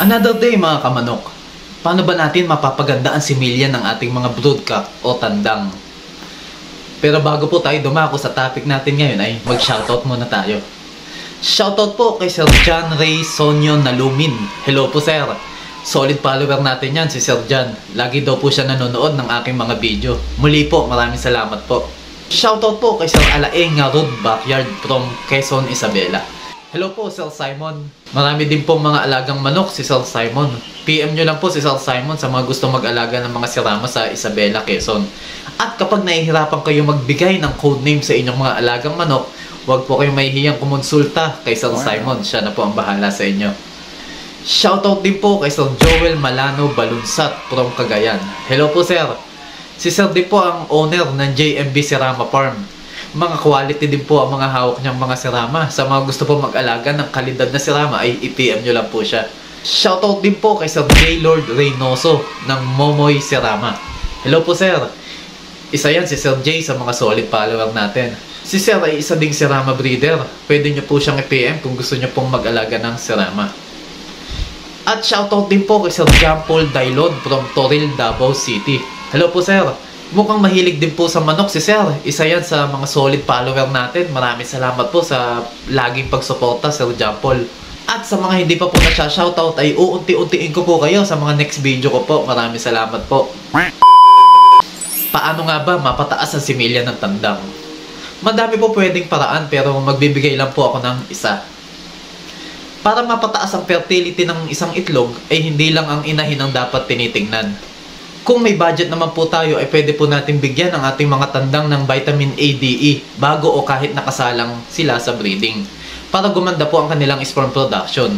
Another day mga kamanok. Paano ba natin mapapaganda ang similya ng ating mga broodcock o tandang? Pero bago po tayo dumako sa topic natin ngayon ay mag-shoutout muna tayo. Shoutout po kay Sir John Ray Sonyo Nalumin. Hello po sir. Solid follower natin yan si Sir John. Lagi daw po siya nanonood ng aking mga video. Muli po, maraming salamat po. Shoutout po kay Sir Alaeng Road Backyard from Quezon, Isabela. Hello po Sir Simon. Marami din pong mga alagang manok si Sir Simon. PM nyo lang po si Sir Simon sa mga gusto mag-alaga ng mga sirama sa Isabela, Quezon. At kapag nahihirapan kayo magbigay ng codename sa inyong mga alagang manok, huwag po kayong mahihiyang kumonsulta kay Sir Simon. Siya na po ang bahala sa inyo. Shoutout din po kay Sir Joel Malano Balunsat from Cagayan. Hello po sir. Si Sir din po ang owner ng JMB Sirama Farm. Mga quality din po ang mga hawak niyang mga sirama. Sa mga gusto po mag-alaga ng kalidad na sirama ay i-PM nyo lang po siya. Shoutout din po kay Sir Gaylord Reynoso ng Momoy Sirama. Hello po sir. Isa yan si Sir J sa mga solid follower natin. Si Sir ay isa ding sirama breeder. Pwede nyo po siyang i-PM kung gusto nyo pong mag-alaga ng sirama. At shoutout din po kay Sir John Paul Dailon from Toril, Davao City. Hello po sir. Mukhang mahilig din po sa manok si Sir. Isa yan sa mga solid follower natin. Maraming salamat po sa laging pagsuporta Sir John Paul. At sa mga hindi pa po na-shoutout ay uunti-untiin ko po kayo sa mga next video ko po. Maraming salamat po. Paano nga ba mapataas ang similya ng tandang? Madami po pwedeng paraan pero magbibigay lang po ako ng isa. Para mapataas ang fertility ng isang itlog ay hindi lang ang inahin ang dapat tinitingnan. Kung may budget naman po tayo ay pwede po natin bigyan ang ating mga tandang ng vitamin A, D, E bago o kahit nakasalang sila sa breeding para gumanda po ang kanilang sperm production.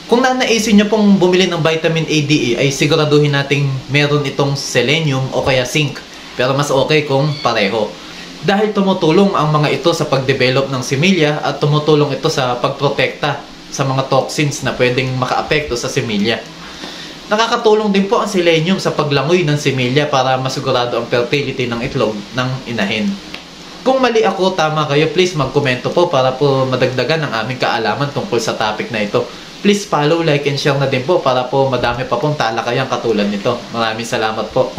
Kung nanaisin nyo pong bumili ng vitamin A, D, E ay siguraduhin nating meron itong selenium o kaya zinc, pero mas okay kung pareho. Dahil tumutulong ang mga ito sa pagdevelop ng similya at tumutulong ito sa pagprotekta sa mga toxins na pwedeng makaapekto sa similya. Nakakatulong din po ang selenium sa paglangoy ng similya para masigurado ang fertility ng itlog ng inahin. Kung mali ako, tama kayo, please magkomento po para po madagdagan ang aming kaalaman tungkol sa topic na ito. Please follow, like, and share na din po para po madami pa pong talakayang katulad nito. Maraming salamat po.